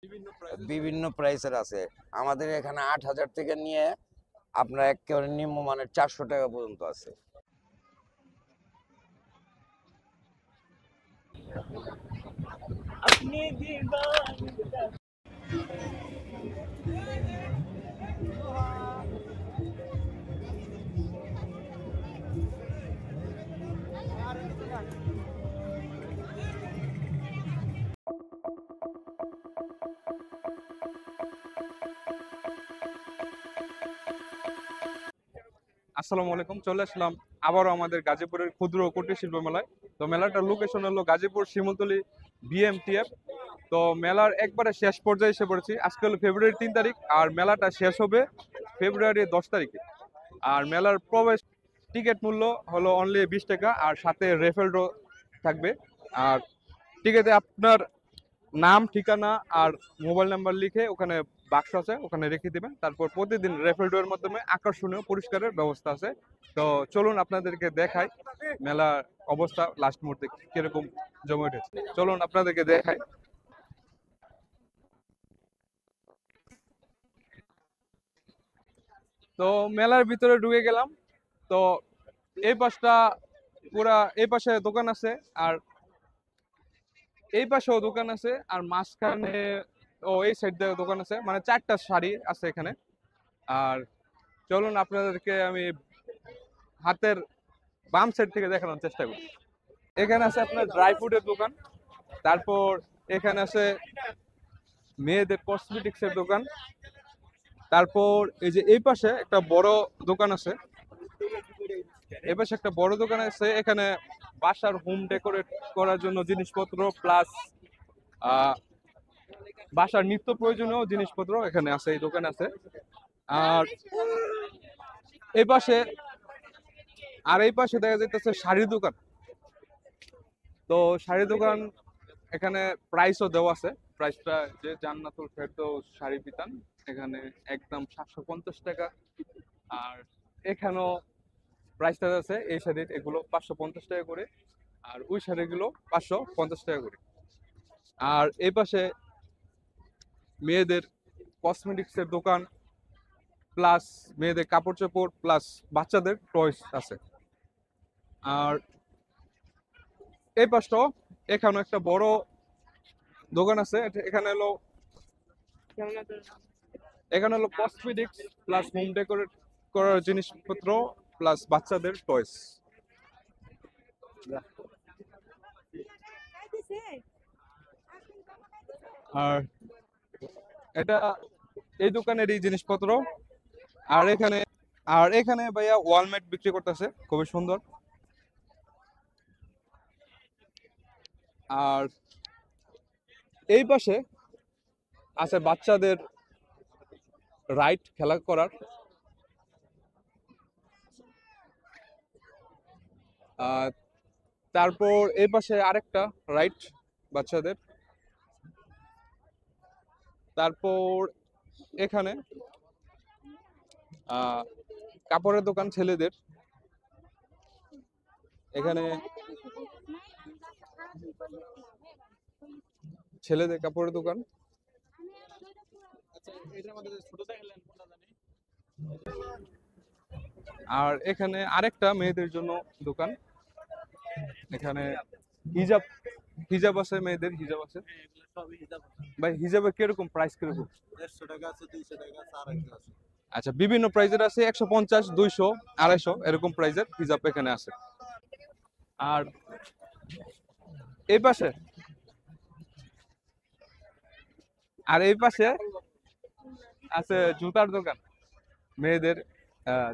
বিভিন্ন প্রাইসের আছে। আমাদের এখানে ৮,০০০ থেকে নিয়ে আপনার একেবারে নিম্নমানের ৪০০ টাকা পর্যন্ত আছে। আসসালামু আলাইকুম, চলে আসলাম আবারও আমাদের গাজীপুরের ক্ষুদ্র ও কুটির শিল্প মেলায়। তো মেলাটার লোকেশন হলো গাজীপুর শিমুলতলি বিএমটিএফ। তো মেলার একবারে শেষ পর্যায়ে এসে পড়েছি। আজকে হলো ফেব্রুয়ারি 3 তারিখ, আর মেলাটা শেষ হবে ফেব্রুয়ারি 10 তারিখে। আর মেলার প্রবেশ টিকিট মূল্য হলো অনলি 20 টাকা, আর সাথে রেফেল ড্র থাকবে। আর টিকিটে আপনার নাম, ঠিকানা আর মোবাইল নাম্বার লিখে ওখানে বাক্স আছে, ওখানে রেখে দিবেন। তারপর প্রতিদিন রেফেল ড্রয়ের মাধ্যমে আকর্ষণীয় পুরস্কারের ব্যবস্থা আছে। তো চলুন আপনাদেরকে দেখাই মেলার অবস্থা লাস্ট মুহূর্তে কিরকম জমে উঠেছে। চলুন আপনাদেরকে দেখাই। তো মেলার ভিতরে ঢুকে গেলাম। তো এই পাশটা পুরা, এই পাশে দোকান আছে, আর এই পাশেও দোকান আছে, আর মাঝখানে এই সাইড দিয়ে দোকান আছে, মানে 4টা শাড়ি আছে এখানে। আর চলুন আপনাদেরকে আমি হাতের বাম সাইড থেকে দেখানোর চেষ্টা করি। এখানে আছে আপনার ড্রাই ফ্রুটের দোকান, তারপর এখানে আছে মেয়েদের কসমেটিক্স এর দোকান, তারপর এই যে এই পাশে একটা বড় দোকান আছে, এই পাশে একটা বড় দোকান আছে। এখানে বাসার হোম ডেকোরেট করার জন্য জিনিসপত্র প্লাস বাসার নিত্য প্রয়োজনীয় জিনিসপত্র এখানে আছে, এই দোকানে আছে। আর এই পাশে এই পাশে দেখা যাইতেছে শাড়ির দোকান। তো শাড়ির দোকান, এখানে প্রাইসও দেওয়া আছে। প্রাইসটা যে জান্নাতুল ফেরদৌস শাড়ি বিতান, এখানে একদম 750 টাকা। আর এখানেও প্রাইসটা আছে, এই শাড়ির এগুলো 550 টাকা করে, আর ওই শাড়িগুলো 550 টাকা করে। আর এই পাশে মেয়েদের কসমেটিক্স এর দোকান প্লাস মেয়েদের কাপড় চোপড় প্লাস বাচ্চাদের টয়স আছে। আর এই পাশটাও এখানে একটা বড় দোকান আছে। এখানে হলো কসমেটিক্স প্লাস হোম ডেকোরেট করার জিনিসপত্র প্লাস বাচ্চাদের টয়স। আর এটা এই দোকানেরই জিনিসপত্র। আর এখানে ভাইয়া ওয়ালমেট বিক্রি করতেছে, খুবই সুন্দর। আর এই পাশে আছে বাচ্চাদের রাইড খেলা করার। আর তারপর এই পাশে আরেকটা রাইড বাচ্চাদের। তারপর এখানে কাপড়ের দোকান ছেলেদের, এখানে ছেলেদের কাপড়ের দোকান। আর এখানে আরেকটা মেয়েদের জন্য দোকান। এখানে হিজাব হিজাব আছে, মেয়েদের হিজাব আছে। ভাই হিজাবের কিরকম প্রাইস কিরকম? 150 টাকা আছে, 200 টাকা আছে, 250 আছে। আচ্ছা, বিভিন্ন প্রাইজের আছে, 150, 200, 250 এরকম প্রাইজের হিজাব এখানে আছে। আর এই পাশে এই পাশে আছে জুতার দোকান, মেয়েদের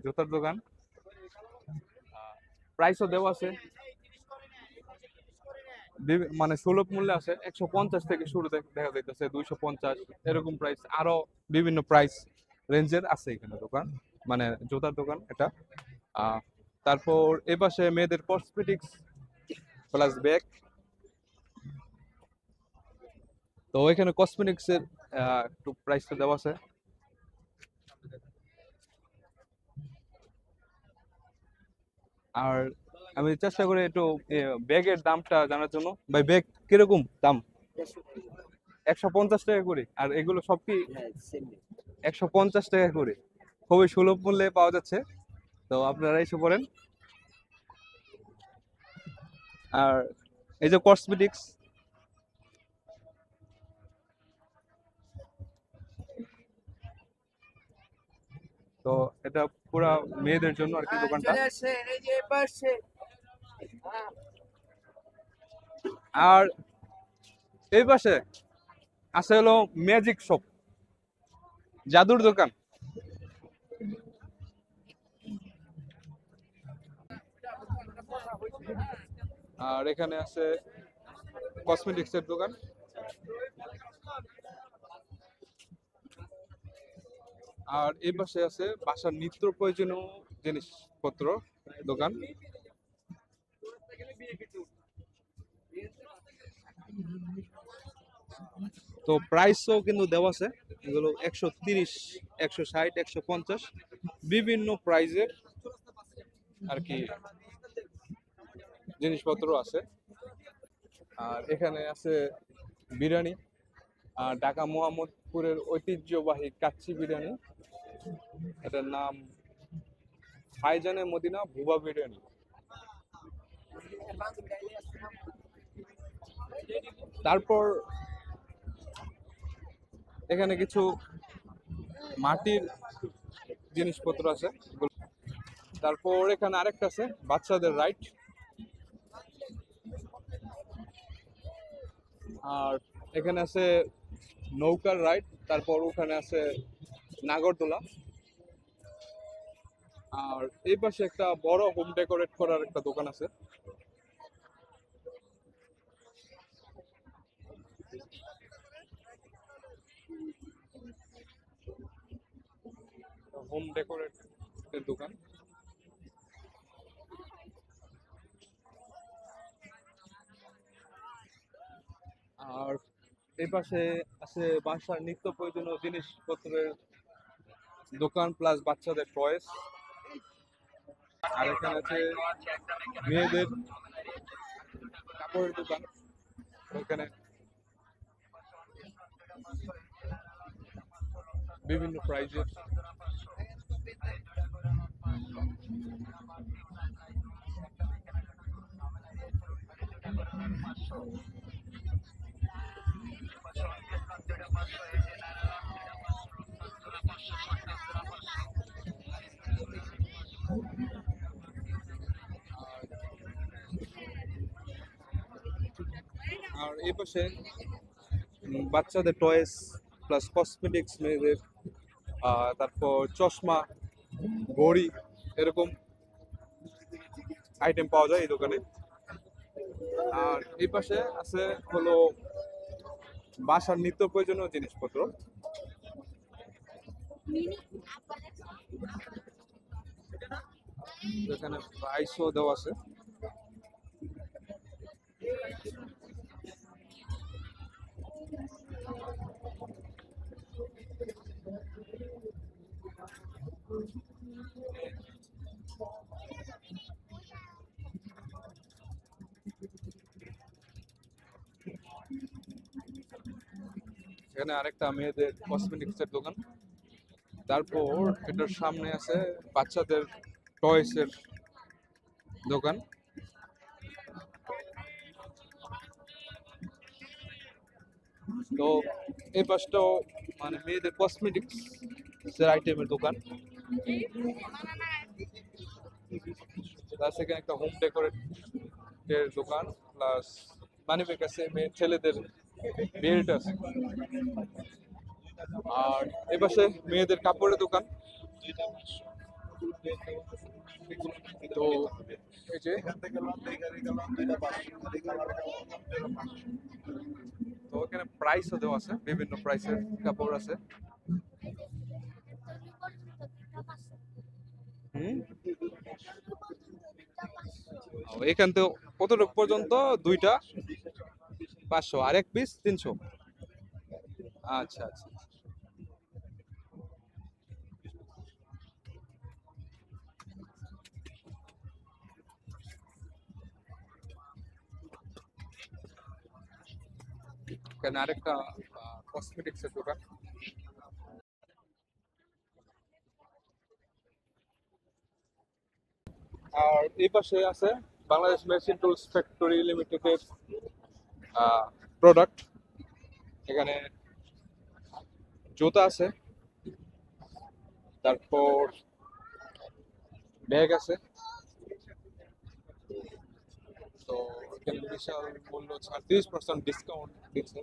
জুতার দোকান। প্রাইসও দেওয়া আছে, মানে সুলভ মূল্যে আছে। 150 থেকে শুরু দেখা যাইতেছে 250 এরকম প্রাইস, আরো বিভিন্ন প্রাইস রেঞ্জের আছে এখানে দোকান, মানে জুতার দোকান এটা। তারপর এ পাশে মেয়েদের কসমেটিক্স প্লাস ব্যাগ। তো এখানে কসমেটিক্স এর একটু প্রাইসটা দেওয়া আছে। আর আমি চেষ্টা করি একটু ব্যাগের দামটা জানার জন্য। ভাই ব্যাগ কিরকম দাম? 150 টাকা করে, আর এগুলো সব কি 150 টাকা করে, খুবই সুলভ মূল্যে পাওয়া যাচ্ছে। তো আপনারা এসে পড়েন। আর এই যে কসমেটিক্স, তো এটা পুরা মেয়েদের জন্য আর কি দোকানটা। আর এই পাশে আছে হলো ম্যাজিক শপ, জাদুর দোকান। আর এখানে আছে কসমেটিক্স এর দোকান। আর এই পাশে আছে বাসার নিত্য প্রয়োজনীয় জিনিসপত্র দোকান। তো প্রাইসও কিন্তু দেওয়া আছে, এগুলো 130, 160, 150 বিভিন্ন প্রাইজের আর কি জিনিসপত্র আছে। আর এখানে আছে বিরিয়ানি, আর ঢাকা মোহাম্মদপুরের ঐতিহ্যবাহী কাচ্চি বিরিয়ানি, এটার নাম ভাইজানের মদিনা ভুবা বিরিয়ানি। তারপর এখানে কিছু মাটির জিনিসপত্র আছে। তারপর এখানে আরেকটা আছে বাচ্চাদের রাইড। আর এখানে আছে নৌকার রাইড, তারপর ওখানে আছে নাগরদোলা। আর এই পাশে একটা বড় হোম ডেকোরেট করার একটা দোকান আছে। হোম ডেকোরেট এর দোকান। আর এই পাশে আছে বাসার নিত্য প্রয়োজনীয় জিনিসপত্রের দোকান প্লাস বাচ্চাদের টয়েস। আর এখানে আছে মেয়েদের কাপড়ের দোকান, ওখানে বিভিন্ন প্রাইজের। আর এই পাশে বাচ্চাদের টয়েস প্লাস কসমেটিক্স মেয়েদের, তারপর চশমা, ঘড়ি, এরকম আইটেম পাওয়া যায় এই দোকানে। আর এই পাশে আছে হলো বাসার নিত্য প্রয়োজনীয় জিনিসপত্র। এখানে প্রাইসও দেওয়া আছে। এখানে আরেকটা মেয়েদের কসমেটিক্স এর দোকান। তারপর এটার সামনে আছে বাচ্চাদের টয়েস এর দোকান। তো এই পাশটাও মানে মেয়েদের কসমেটিক্স এর আইটেমের দোকান। প্লাস এখানে একটা হোম ডেকোরেট এর দোকান, প্লাস মানিব্যাগ আছে, ছেলেদের বেল্ট আছে। আর এই পাশে মেয়েদের কাপড়ের দোকান। তো এই যে তো এখানে প্রাইসও দেওয়া আছে, বিভিন্ন প্রাইসের কাপড় আছে। এখান থেকে কতটুকু পর্যন্ত? দুইটা 500, আর এক পিস 300। আচ্ছা আচ্ছা। এখানে আরেকটা কসমেটিক্সের দোকান। আর এই পাশে আছে বাংলাদেশ মেশিন টুলস ফ্যাক্টরি লিমিটেডের প্রোডাক্ট। এখানে জুতা আছে, তারপর ব্যাগ আছে। তো এখানে বিশাল মূল্য ছাড়, 30% ডিসকাউন্ট দিচ্ছে।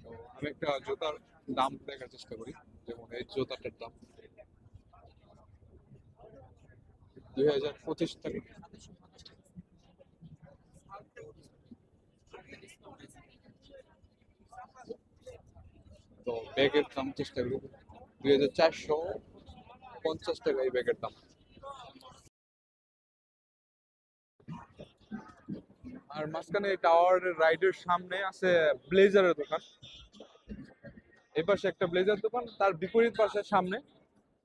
তো আমি একটা জুতার দাম দেখার চেষ্টা করি। যেমন এই জুতাটার দাম 2025 টাকা। তো ব্যাগের দাম চেষ্টা করি 2450 টাকা এই ব্যাগের দাম। আর মাঝখানে টাওয়ার রাইডের সামনে আছে ব্লেজারের দোকান। এই পাশে একটা ব্লেজার দোকান, তার বিপরীত পাশে সামনে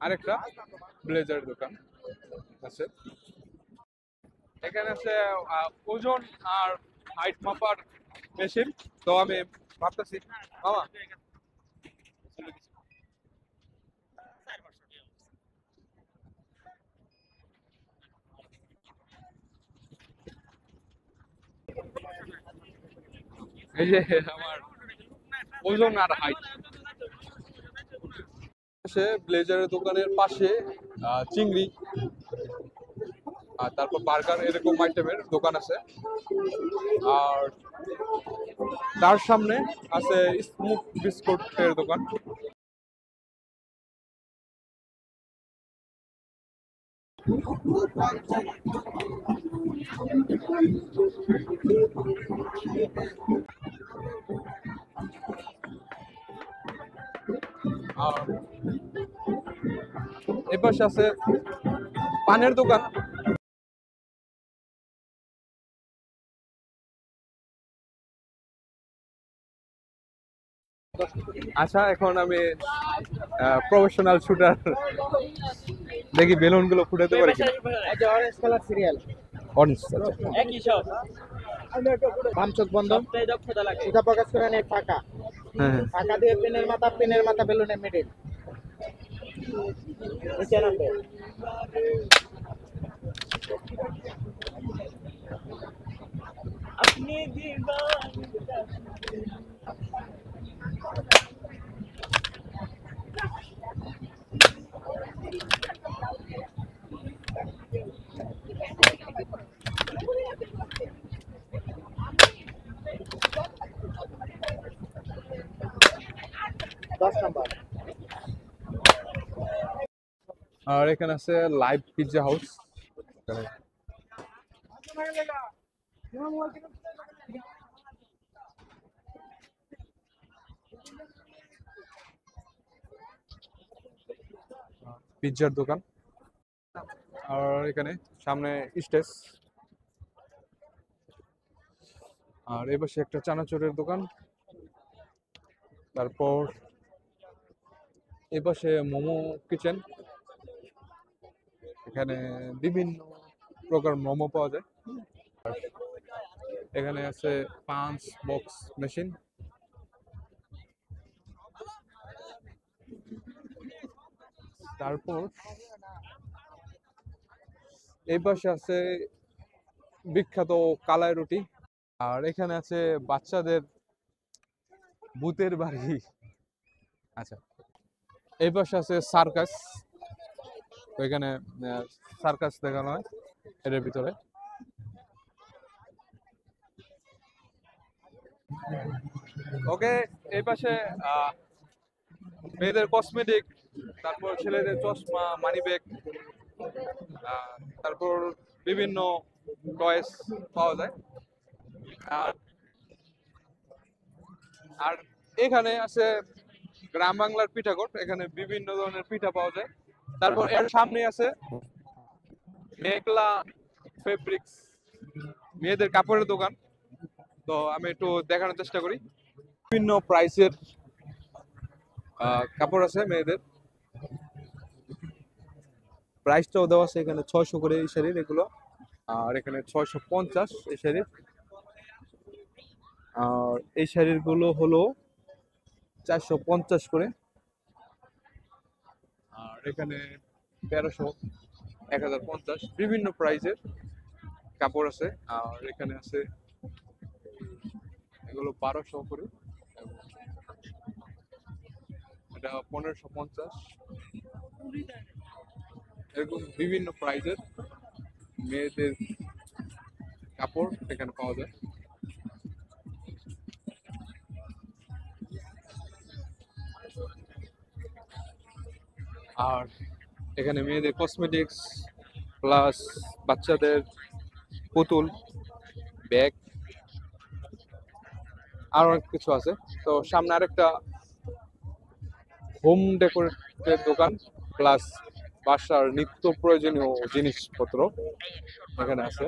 আরেকটা ব্লেজারের দোকান আছে। এখানে আছে ওজন আর হাইট মাপার মেশিন। তো আমি ভাবতেছি মামা এই যে আমার ওজন আর হাইট। ব্লেজারের দোকানের পাশে চিংড়ি আর তারপর বার্গার এরকম আইটেমের দোকান আছে। আর তার সামনে আছে স্মুক বিস্কুটের দোকান। আর এপাশে আছে পানের দোকান। আচ্ছা, এখন আমি প্রফেশনাল শুটার, দেখি বেলুন গুলো ফুটাতে পারি কিনা। অরেঞ্জ কালার সিরিয়াল অরেঞ্জ, একই সব বাম চোখ বন্ধ, সুতা প্রকাশ করে নেই ফাঁকা, হ্যাঁ ফাঁকা দিয়ে পেনের মাথা বেলুনের মিডিল নিচে নামবে। আপনি নম্বর। আর এখানে আছে লাইভ পিৎজা হাউস। পিৎজার দোকান। আর এখানে সামনে স্টেজ। আর এই পাশে একটা চানাচুরের দোকান। তারপর এই পাশে মোমো কিচেন। এখানে বিভিন্ন প্রকার মোমো পাওয়া যায়। আর এখানে আছে পাঞ্চ বক্স মেশিন। তারপর এই পাশে আছে বিখ্যাত কালাই রুটি। আর এখানে আছে বাচ্চাদের ভূতের বাড়ি। আচ্ছা, এই পাশে আছে সার্কাস। তো এখানে সার্কাস দেখানো হয় এর ভিতরে। ওকে, এই পাশে মেয়েদের কসমেটিক, তারপর ছেলেদের চশমা, মানি ব্যাগ, তারপর বিভিন্ন টয়েস পাওয়া যায়। আর আর এখানে আছে গ্রাম বাংলার পিঠাঘর। এখানে বিভিন্ন ধরনের পিঠা পাওয়া যায়। তারপর এর সামনে আছে মেঘলা ফেব্রিক্স, মেয়েদের কাপড়ের দোকান। তো আমি একটু দেখানোর চেষ্টা করি। বিভিন্ন প্রাইসের কাপড় আছে মেয়েদের। প্রাইসটাও দেওয়া আছে এখানে 600 করে এই শাড়ির এগুলো। আর এখানে 650 এই শাড়ির। আর এই শাড়িগুলো হলো 450 করে। আর এখানে 1300, 1050 বিভিন্ন প্রাইজের কাপড় আছে। আর এখানে আছে এগুলো 1200 করে, এবং এটা 1550, এরকম বিভিন্ন প্রাইজের মেয়েদের কাপড় এখানে পাওয়া যায়। আর এখানে মেয়েদের কসমেটিক্স প্লাস বাচ্চাদের পুতুল, ব্যাগ, আর অনেক কিছু আছে। তো সামনে আরেকটা হোম ডেকোরেটের দোকান প্লাস বাসার নিত্য প্রয়োজনীয় জিনিসপত্র এখানে আছে।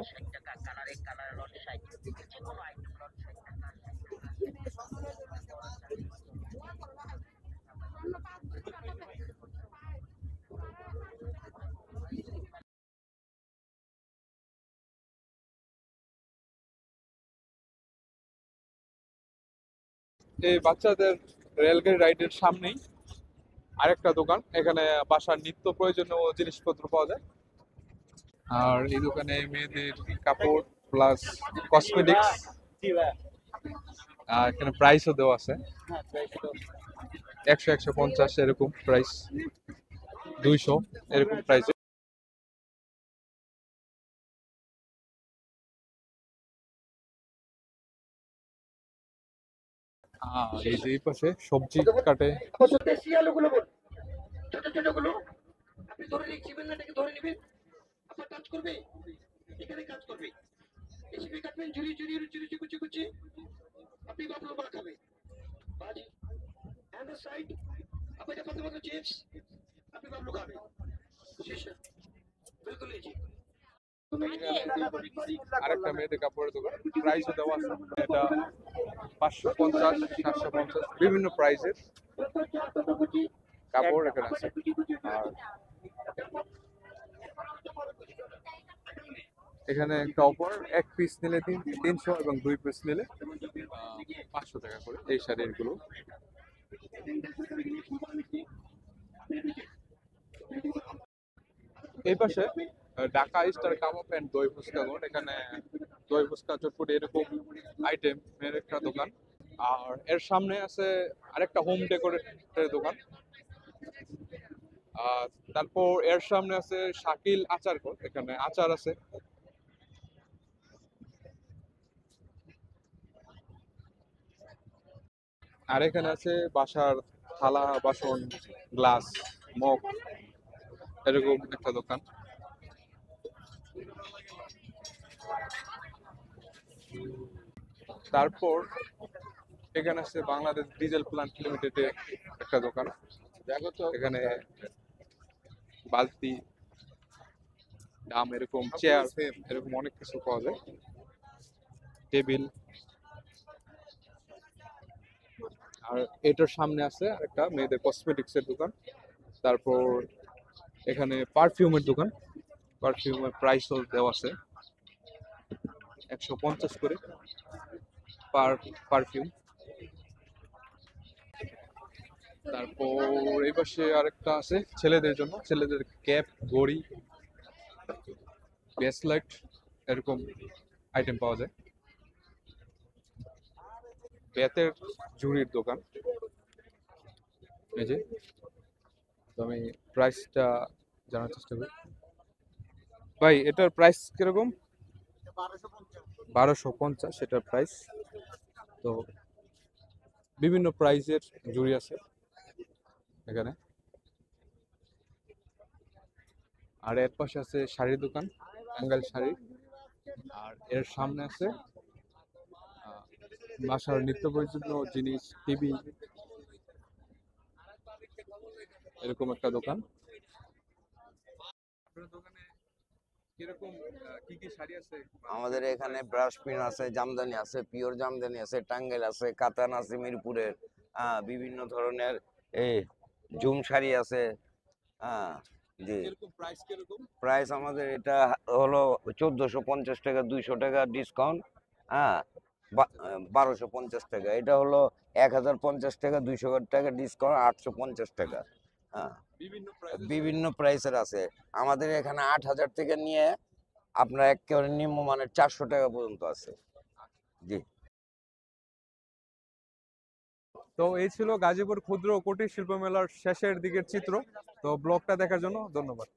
এই বাচ্চাদের রেলগাড়ি রাইডের সামনেই আরেকটা দোকান, এখানে বাসার নিত্য প্রয়োজনীয় জিনিসপত্র পাওয়া যায়। আর এই দোকানে মেয়েদের কাপড় প্লাস কসমেটিক্স, এখানে প্রাইসও দেওয়া আছে, 100, 150 এরকম প্রাইস, 200 এরকম প্রাইস। এই যে এই পাশে সবজি কাটে। দেশি আলুগুলো বল, ছোট ছোট গুলো আপনি ধরে নিচ্ছিবেন না, এটাকে ধরে নেবেন, আপনার কাজ করবে, এখানে কাজ করবে, এসিপি কাটবেন, ঝুরি ঝুরি ঝুরি কুচি কুচি, আপনি বাবলু বড় খাবে বাজি, এন্ড সাইড আপনি যখন তোমাকে চিপস, আপনি বাবলু খাবে, শেষ, বিলকুল ইজি। আরেকটা মেয়েদের কাপড়ের দোকান, প্রাইসও দেওয়া আছে, এটা 550, 750 বিভিন্ন প্রাইসের কাপড় এখানে আছে। আর এখানে একটা অফার, 1 পিস নিলে 300 এবং 2 পিস নিলে 500 টাকা করে এই শাড়িগুলো। এই পাশে ঢাকা স্টার কাবাব এন্ড দই ফুচকা ঘর, এখানে দই ফুচকা চটপটি এরকম আইটেম এর একটা দোকান। আর এর সামনে আছে আরেকটা হোম ডেকোরেটের দোকান। আর তারপর এর সামনে আছে শাকিল আচার ঘর, এখানে আচার আছে। আর এখানে আছে বাসার থালা বাসন, গ্লাস, মগ এরকম একটা দোকান। তারপর এখানে আছে বাংলাদেশ ডিজেল প্লান্ট লিমিটেডের একটা দোকান। এখানে বালতি, ডাম, এরকম চেয়ার, এরকম অনেক কিছু পাওয়া যায়, টেবিল। আর এটার সামনে আছে একটা মেয়েদের কসমেটিক্স এর দোকান। তারপর এখানে পারফিউমের দোকান, পারফিউমের প্রাইসও দেওয়া আছে, 150 করে পার পারফিউম। তারপর এই পাশে আরেকটা আছে ছেলেদের জন্য, ছেলেদের ক্যাপ, ঘড়ি, ব্রেসলেট এরকম আইটেম পাওয়া যায়। বেতের ঝুড়ির দোকান, এই যে। তো আমি প্রাইসটা জানার চেষ্টা করি। ভাই এটার প্রাইস কিরকম? 1250 এটার প্রাইস। তো বিভিন্ন প্রাইসের ঝুড়ি আছে এখানে। আর এর পাশে আছে শাড়ির দোকান, টাঙ্গাইল শাড়ি। আর এর সামনে আছে বাসার নিত্য প্রয়োজনীয় জিনিস, টিভি, এরকম একটা দোকান। আপনার দোকানে কিরকম কি কি শাড়ি আছে? আমাদের এখানে ব্রাশ পিন আছে, জামদানি আছে, পিওর জামদানি আছে, টাঙ্গাইল আছে, কাতান আছে মিরপুরের, বিভিন্ন ধরনের এই জুম শাড়ি আছে। জি, কিরকম প্রাইস কিরকম? প্রাইস আমাদের এটা হলো 1450 টাকা, 200 টাকা ডিসকাউন্ট। হ্যাঁ, 1250 টাকা। এটা হলো 1050 টাকা, 200 টাকা ডিসকাউন্ট, 850 টাকা। হ্যাঁ, বিভিন্ন প্রাইসের আছে। আমাদের এখানে 8000 থেকে নিয়ে আপনার একেবারে নিম্নমানের 400 টাকা পর্যন্ত আছে। জি। তো এই ছিল গাজীপুর ক্ষুদ্র ও কুটির শিল্প মেলার শেষের দিকের চিত্র। তো ব্লগটা দেখার জন্য ধন্যবাদ।